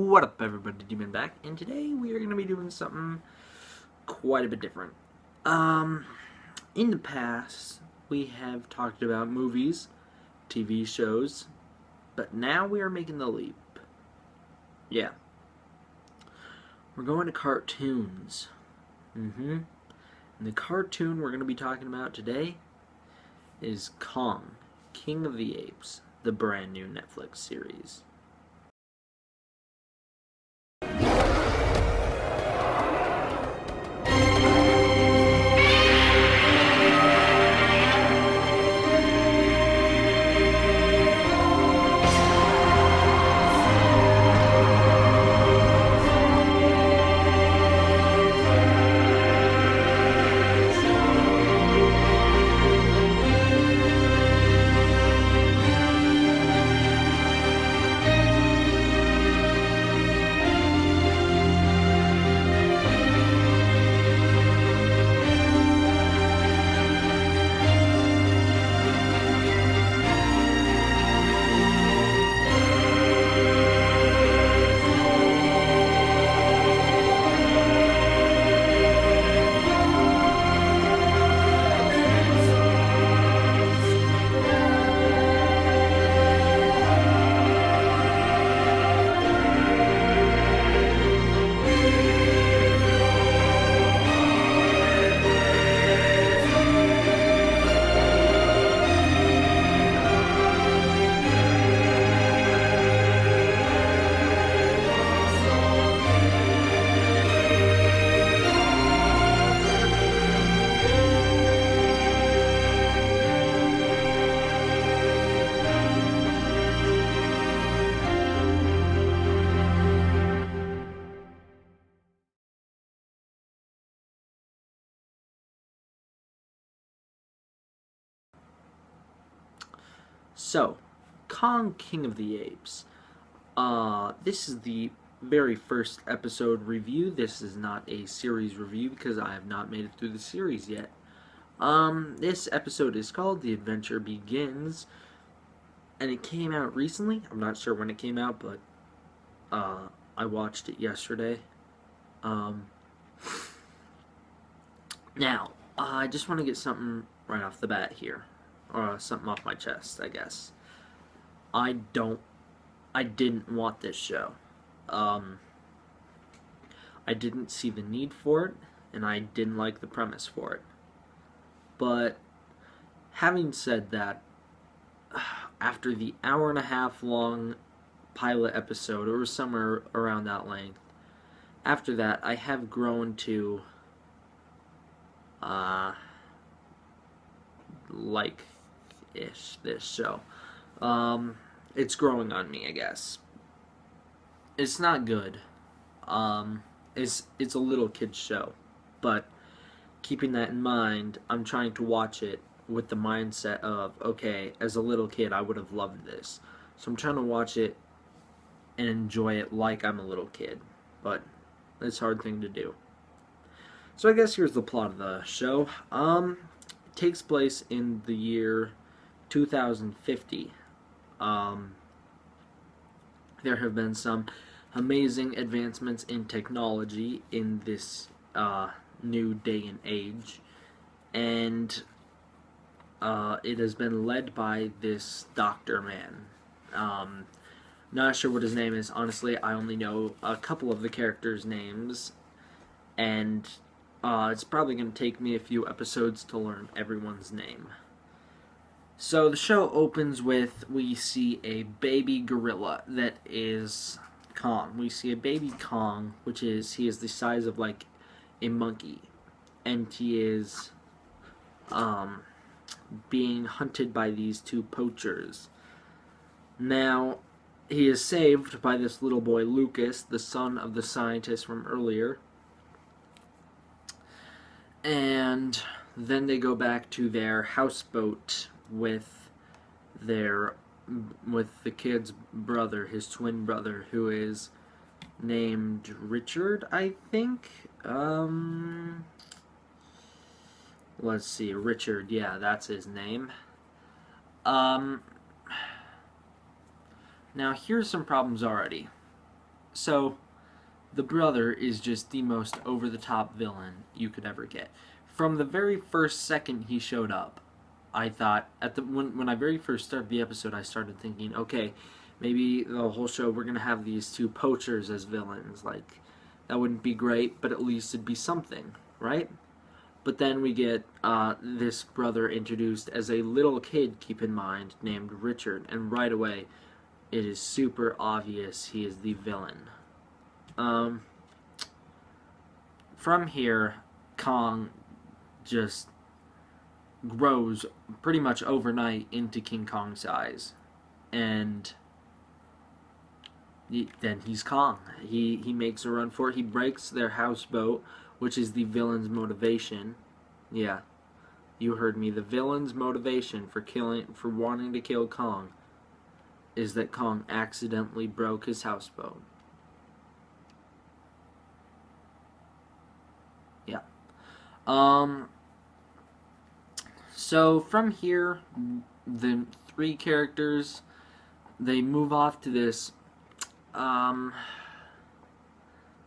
What up, everybody? Demon back, and today we are going to be doing something quite a bit different. In the past, we have talked about movies, TV shows, but now we are making the leap. Yeah. We're going to cartoons. And the cartoon we're going to be talking about today is Kong, King of the Apes, the brand new Netflix series. So, Kong, King of the Apes. This is the very first episode review. This is not a series review because I have not made it through the series yet. This episode is called The Adventure Begins, and it came out recently. I'm not sure when it came out, but I watched it yesterday. Now, I just want to get something right off the bat here. Or something off my chest, I guess. I didn't want this show. I didn't see the need for it, and I didn't like the premise for it. But, having said that, after the hour-and-a-half long pilot episode, or somewhere around that length, after that, I have grown to, like-ish this show. It's growing on me, I guess. It's not good. It's a little kid's show, but keeping that in mind, I'm trying to watch it with the mindset of, okay, as a little kid, I would have loved this. So I'm trying to watch it and enjoy it like I'm a little kid, but it's a hard thing to do. So I guess here's the plot of the show. It takes place in the year 2050. There have been some amazing advancements in technology in this new day and age, and it has been led by this doctor man. Not sure what his name is, honestly. I only know a couple of the characters' names, and it's probably going to take me a few episodes to learn everyone's name. So the show opens with, we see a baby gorilla that is Kong. We see a baby Kong, he is the size of like a monkey, and he is being hunted by these two poachers. Now, he is saved by this little boy Lucas, the son of the scientist from earlier, and then they go back to their houseboat with the kid's brother, his twin brother, who is named Richard, I think. Let's see, Richard, yeah, that's his name. Now here's some problems already. So, the brother is just the most over-the-top villain you could ever get. From the very first second he showed up, I thought, when I very first started the episode, I started thinking, okay, maybe the whole show we're going to have these two poachers as villains. Like, that wouldn't be great, but at least it'd be something, right? But then we get this brother introduced as a little kid, keep in mind, named Richard, and right away it is super obvious he is the villain. From here, Kong just grows pretty much overnight into King Kong size, and then he's Kong. He makes a run for it. He breaks their houseboat, which is the villain's motivation. Yeah, you heard me. The villain's motivation for wanting to kill Kong is that Kong accidentally broke his houseboat. Yeah. So from here, the three characters, they move off to this, they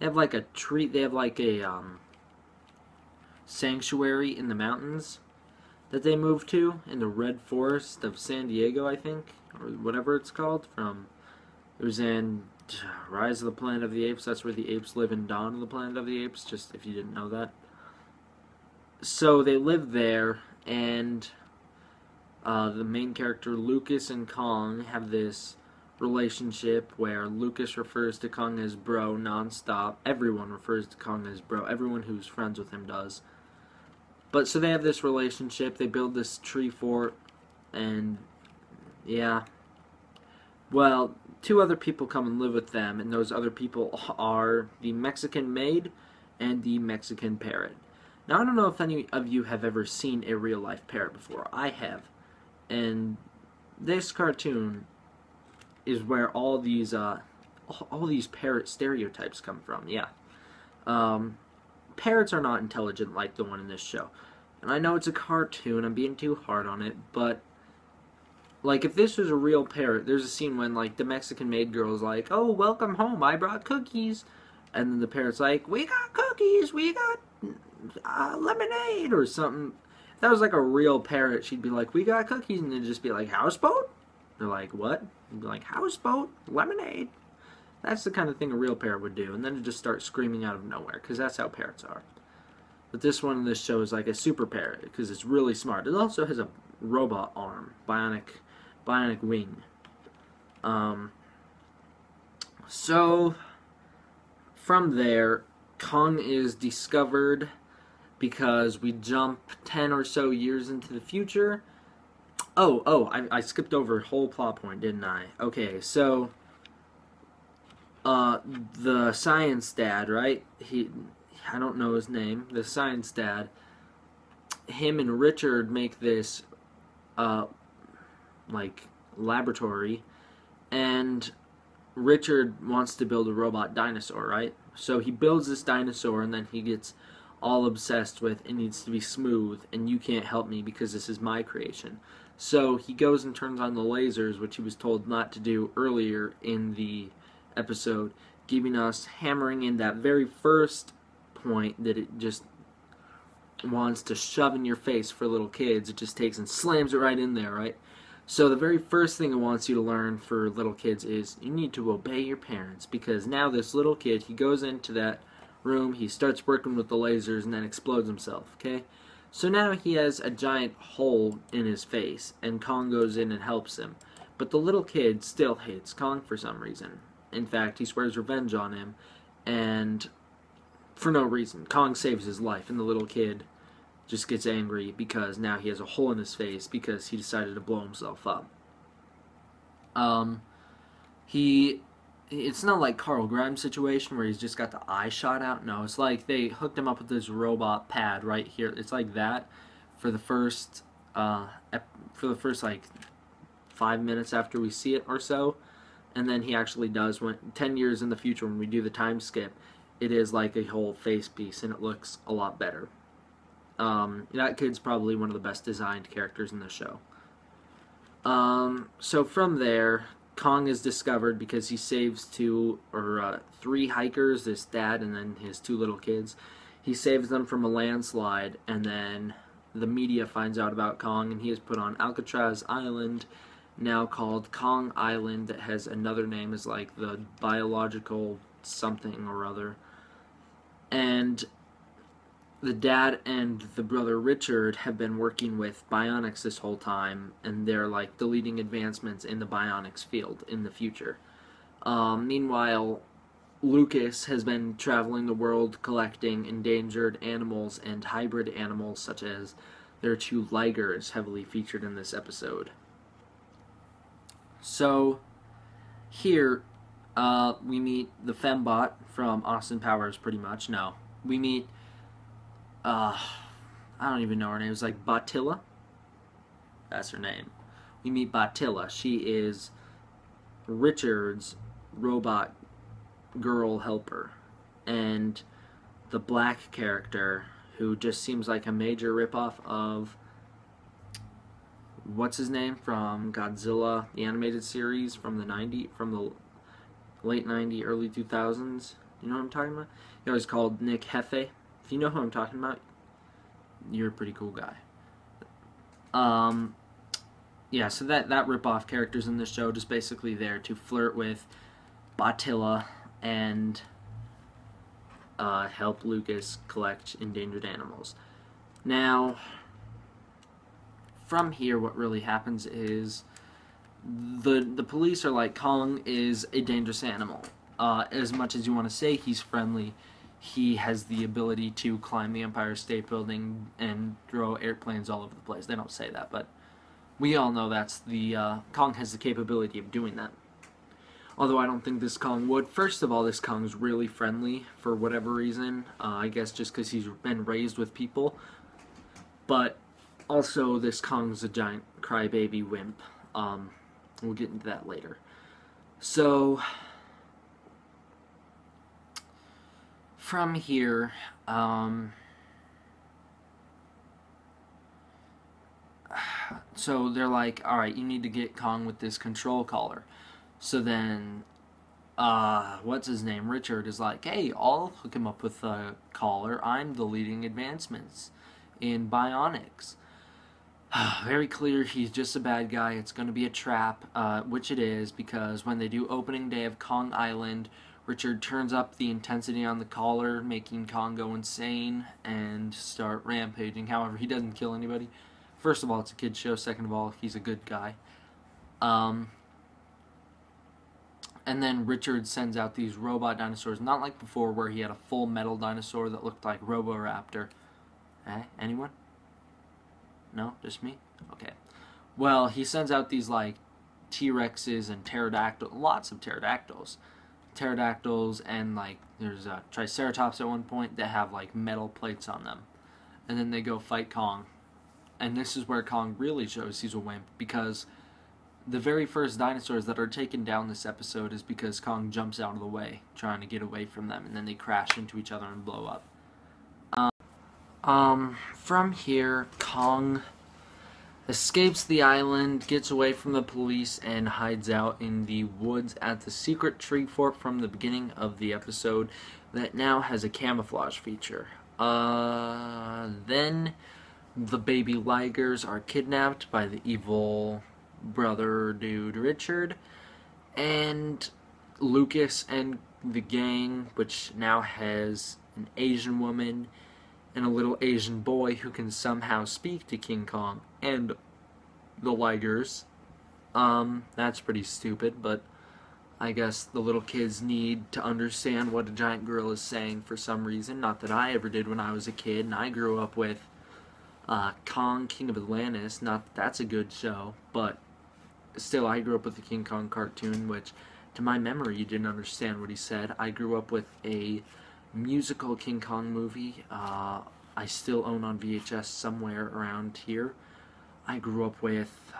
have like a tree, they have like a, sanctuary in the mountains that they move to in the Red Forest of San Diego, I think, or whatever it's called. It was in Rise of the Planet of the Apes. That's where the apes live in Dawn of the Planet of the Apes, just if you didn't know that. So they live there, and the main character, Lucas, and Kong have this relationship where Lucas refers to Kong as bro nonstop. Everyone refers to Kong as bro. Everyone who's friends with him does. But so they have this relationship. They build this tree fort, and yeah. Well, two other people come and live with them, and those other people are the Mexican maid and the Mexican parrot. Now, I don't know if any of you have ever seen a real-life parrot before. I have. And this cartoon is where all these parrot stereotypes come from, yeah. Parrots are not intelligent like the one in this show. And I know it's a cartoon, I'm being too hard on it, but like, if this was a real parrot, there's a scene when, like, the Mexican maid girl is like, oh, welcome home, I brought cookies. And then the parrot's like, we got cookies, we got lemonade, or something. If that was like a real parrot, she'd be like, we got cookies, and then just be like, houseboat? They're like, what? They'd be like, houseboat, lemonade. That's the kind of thing a real parrot would do, and then it just start screaming out of nowhere, because that's how parrots are. But this one in this show is like a super parrot, because it's really smart. It also has a robot arm, bionic wing. So, from there, Kong is discovered because we jump 10 or so years into the future. I skipped over a whole plot point, didn't I? Okay, so the science dad, right? I don't know his name. The science dad, him and Richard make this like laboratory, and Richard wants to build a robot dinosaur, right? So he builds this dinosaur, and then he gets all obsessed with it needs to be smooth, and you can't help me because this is my creation. So he goes and turns on the lasers, which he was told not to do earlier in the episode, giving us, hammering in that very first point that it just wants to shove in your face for little kids. It just takes and slams it right in there, right? So the very first thing it wants you to learn for little kids is you need to obey your parents, because now this little kid, he goes into that room, he starts working with the lasers, and then explodes himself, okay? So now he has a giant hole in his face, and Kong goes in and helps him. But the little kid still hates Kong for some reason. In fact, he swears revenge on him, and for no reason. Kong saves his life, and the little kid just gets angry because now he has a hole in his face because he decided to blow himself up. It's not like Carl Grimes' situation where he's just got the eye shot out. No, it's like they hooked him up with this robot pad right here. It's like that for the first like 5 minutes after we see it or so, and then he actually does, when 10 years in the future when we do the time skip, it is like a whole face piece and it looks a lot better. That kid's probably one of the best designed characters in the show. So from there, Kong is discovered because he saves three hikers, this dad and then his two little kids. He saves them from a landslide, and then the media finds out about Kong, and he is put on Alcatraz Island, now called Kong Island, that has another name, is like the biological something or other. And the dad and the brother Richard have been working with bionics this whole time, and they're like the leading advancements in the bionics field in the future. Meanwhile, Lucas has been traveling the world collecting endangered animals and hybrid animals, such as their two ligers, heavily featured in this episode. So, here, we meet the fembot from Austin Powers, pretty much. No, we meet, I don't even know her name. It's like Bottilla. That's her name. We meet Bottilla. She is Richard's robot girl helper, and the black character, who just seems like a major ripoff of what's his name from Godzilla, the animated series from the late 90s, early 2000s. You know what I'm talking about? He always called Nick Hefe. If you know who I'm talking about, you're a pretty cool guy. Yeah, so that ripoff character's in this show, just basically there to flirt with Bottilla and help Lucas collect endangered animals. Now, from here, what really happens is the police are like, Kong is a dangerous animal. As much as you want to say he's friendly, he has the ability to climb the Empire State Building and throw airplanes all over the place. They don't say that, but we all know that's Kong has the capability of doing that. Although I don't think this Kong would. First of all, this Kong's really friendly for whatever reason. I guess just because he's been raised with people. But also, this Kong's a giant crybaby wimp. We'll get into that later. So, from here, so they're like, alright, you need to get Kong with this control collar. So then, what's his name? Richard is like, hey, I'll hook him up with a collar. I'm the leading advancements in bionics. Very clear, he's just a bad guy. It's going to be a trap, which it is, because when they do opening day of Kong Island, Richard turns up the intensity on the collar, making Kong go insane and start rampaging. However, he doesn't kill anybody. First of all, it's a kid's show. Second of all, he's a good guy. And then Richard sends out these robot dinosaurs, not like before where he had a full metal dinosaur that looked like Roboraptor. Anyone? No? Just me? Okay. Well, he sends out these, like, T-Rexes and pterodactyls, lots of pterodactyls. Pterodactyls and, like, there's a Triceratops at one point that have, like, metal plates on them. And then they go fight Kong. And this is where Kong really shows he's a wimp, because the very first dinosaurs that are taken down this episode is because Kong jumps out of the way, trying to get away from them, and then they crash into each other and blow up. From here, Kong escapes the island, gets away from the police, and hides out in the woods at the secret tree fort from the beginning of the episode that now has a camouflage feature. Then the baby ligers are kidnapped by the evil brother dude Richard, and Lucas and the gang, which now has an Asian woman and a little Asian boy who can somehow speak to King Kong and the ligers. That's pretty stupid, but I guess the little kids need to understand what a giant gorilla is saying for some reason. Not that I ever did when I was a kid, and I grew up with Kong, King of Atlantis. Not that that's a good show, but still, I grew up with the King Kong cartoon, which, to my memory, you didn't understand what he said. I grew up with a musical King Kong movie I still own on VHS somewhere around here. I grew up with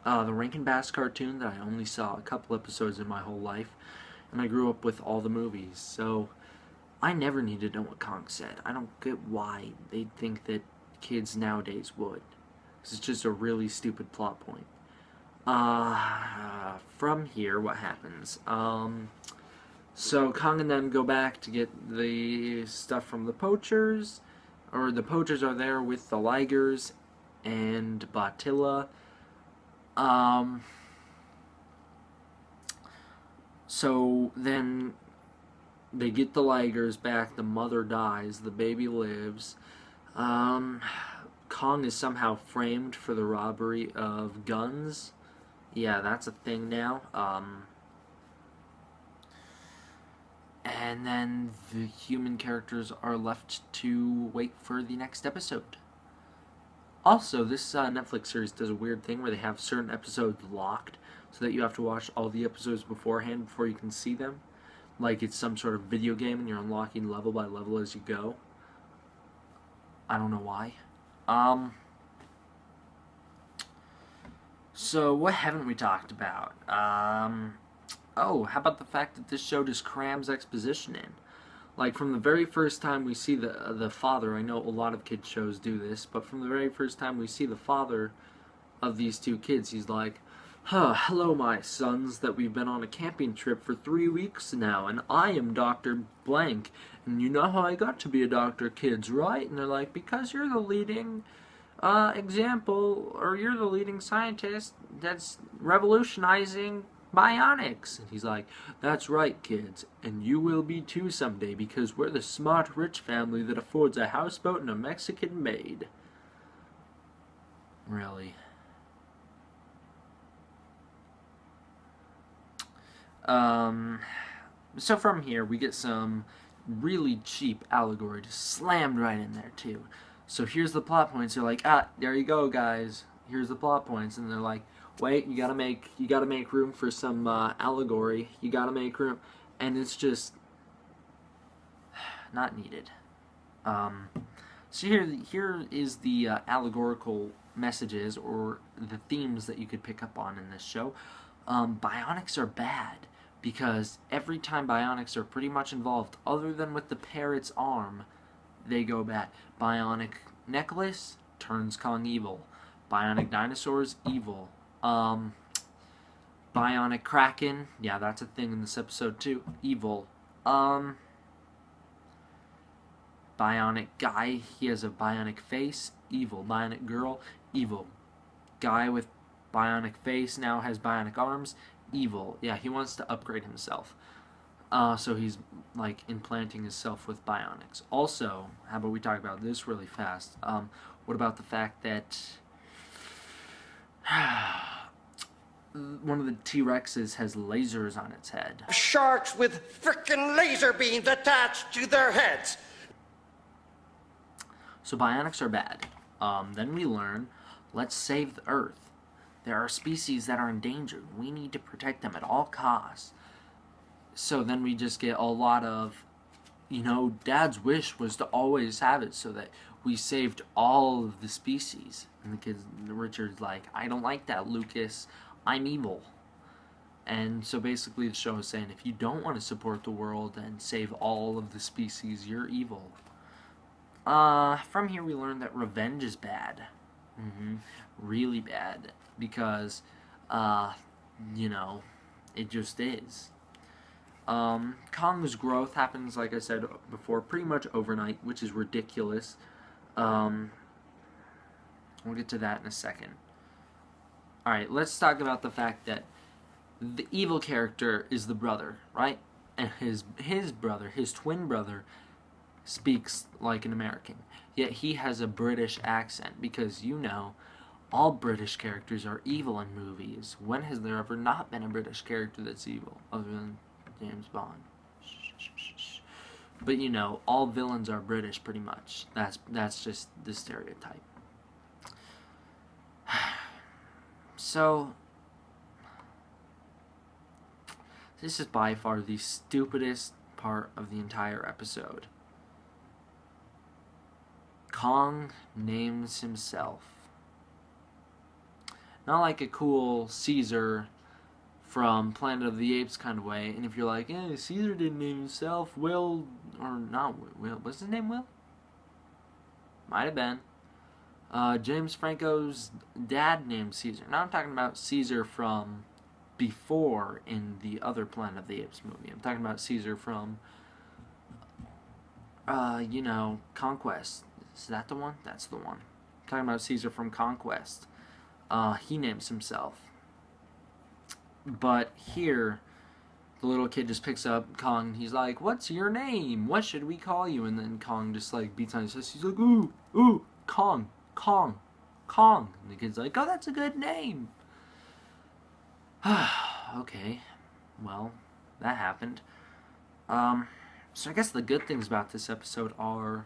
the Rankin Bass cartoon that I only saw a couple episodes in my whole life, and I grew up with all the movies, so I never needed to know what Kong said. I don't get why they'd think that kids nowadays would. It's just a really stupid plot point. From here, what happens? So Kong and them go back to get the stuff from the poachers, or the poachers are there with the Ligers and Bottilla. So then they get the Ligers back, the mother dies, the baby lives. Kong is somehow framed for the robbery of guns. Yeah, that's a thing now. And then the human characters are left to wait for the next episode. Also, this Netflix series does a weird thing where they have certain episodes locked so that you have to watch all the episodes beforehand before you can see them. Like it's some sort of video game and you're unlocking level by level as you go. I don't know why. So what haven't we talked about? Oh, how about the fact that this show just crams exposition in? Like, from the very first time we see the father, I know a lot of kids shows do this, but from the very first time we see the father of these two kids, he's like, hello, my sons, that we've been on a camping trip for 3 weeks now, and I am Dr. Blank, and you know how I got to be a doctor, kids, right? And they're like, because you're the leading example, or you're the leading scientist that's revolutionizing bionics. And he's like, that's right, kids, and you will be too someday, because we're the smart, rich family that affords a houseboat and a Mexican maid. Really. So from here, we get some really cheap allegory just slammed right in there, too. So here's the plot points. They're like, there you go, guys. Here's the plot points. And they're like, wait, you gotta make room for some allegory. You gotta make room. And it's just not needed. So here is the allegorical messages or the themes that you could pick up on in this show. Bionics are bad because every time bionics are pretty much involved, other than with the parrot's arm, they go bad. Bionic necklace turns Kong evil. Bionic dinosaurs, evil. Bionic Kraken, yeah, that's a thing in this episode too. Evil. Bionic guy, he has a bionic face, evil. Bionic girl, evil. Guy with bionic face now has bionic arms, evil. Yeah, he wants to upgrade himself. So he's like implanting himself with bionics. Also, how about we talk about this really fast? What about the fact that one of the T-Rexes has lasers on its head? Sharks with frickin' laser beams attached to their heads. So bionics are bad. Then we learn, let's save the Earth. There are species that are endangered. We need to protect them at all costs. So then we just get a lot of, Dad's wish was to always have it so that we saved all of the species. And the kids, Richard's like, I don't like that, Lucas. I'm evil. And so basically the show is saying, if you don't want to support the world and save all of the species, you're evil. From here we learn that revenge is bad. Really bad. Because, it just is. Kong's growth happens, like I said before, pretty much overnight, which is ridiculous. We'll get to that in a second. Alright, let's talk about the fact that the evil character is the brother, right? And his brother, his twin brother, speaks like an American. Yet he has a British accent because, all British characters are evil in movies. When has there ever not been a British character that's evil, other than James Bond? But all villains are British pretty much. That's just the stereotype. So this is by far the stupidest part of the entire episode. Kong names himself. Not like a cool Caesar from Planet of the Apes kind of way. And if you're like, Caesar didn't name himself, Will, or not Will, what's his name, Will? Might have been. James Franco's dad named Caesar. Now I'm talking about Caesar from before in the other Planet of the Apes movie. I'm talking about Caesar from, Conquest. Is that the one? That's the one. I'm talking about Caesar from Conquest. He names himself. But here, the little kid just picks up Kong and he's like, "What's your name? What should we call you?" And then Kong just like beats on his chest. He's like, "Ooh, ooh, Kong, Kong, Kong." And the kid's like, "Oh, that's a good name." Okay, well, that happened. So I guess the good things about this episode are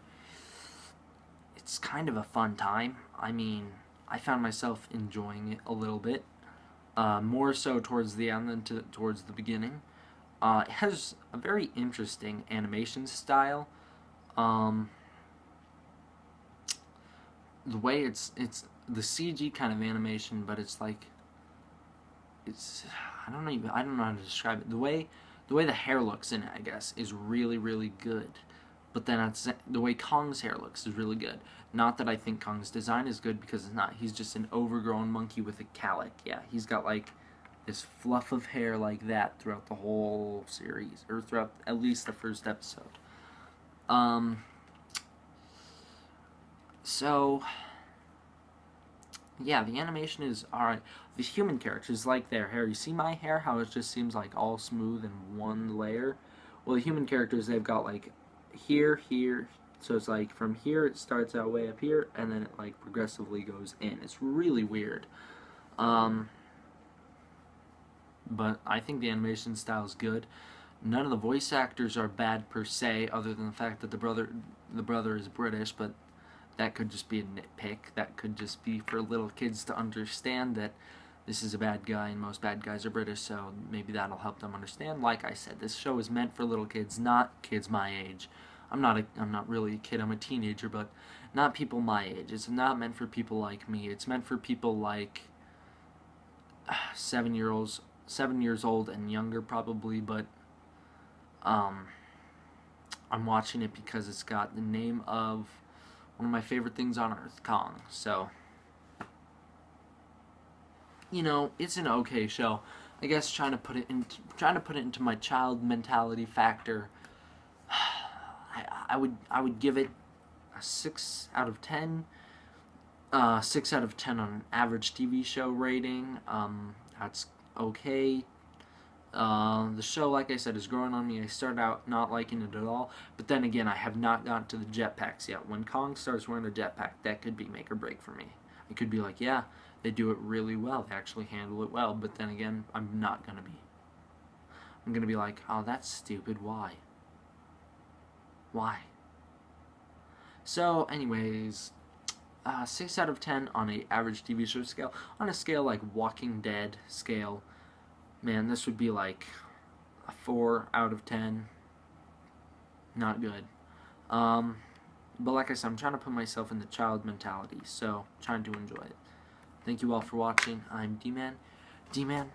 it's kind of a fun time. I mean, I found myself enjoying it a little bit, more so towards the end than towards the beginning. It has a very interesting animation style. The way it's the CG kind of animation, but it's like I don't know how to describe it. The way the hair looks in it, I guess, is really really good. But then the way Kong's hair looks is really good. Not that I think Kong's design is good, because it's not. He's just an overgrown monkey with a calic. Yeah, he's got like this fluff of hair like that throughout the whole series, or throughout at least the first episode. So yeah, the animation is alright. The human characters, like their hair. You see my hair, how it just seems like all smooth in one layer? Well, the human characters, they've got like here, so it's like from here it starts out way up here, and then it like progressively goes in. It's really weird. But I think the animation style is good. None of the voice actors are bad per se, other than the fact that the brother is British, but that could just be a nitpick. That could just be for little kids to understand that this is a bad guy and most bad guys are British, so maybe that'll help them understand. Like I said, this show is meant for little kids, not kids my age. I'm not really a kid, I'm a teenager, but not people my age. It's not meant for people like me. It's meant for people like 7 years old and younger probably, but I'm watching it because it's got the name of one of my favorite things on earth, Kong. So, it's an okay show. I guess trying to put it into my child mentality factor, I would give it a 6 out of 10. 6 out of 10 on an average TV show rating. That's okay. The show, like I said, is growing on me. I started out not liking it at all, but then again, I have not gotten to the jetpacks yet. When Kong starts wearing a jetpack, that could be make or break for me. It could be like, yeah, they do it really well. They actually handle it well, but then again, I'm not going to be. I'm going to be like, oh, that's stupid. Why? Why? So, anyways, 6 out of 10 on a average TV show scale. On a scale like Walking Dead scale, man, this would be like a 4 out of 10. Not good. But like I said, I'm trying to put myself in the child mentality, so trying to enjoy it. Thank you all for watching. I'm D-Man. D-Man,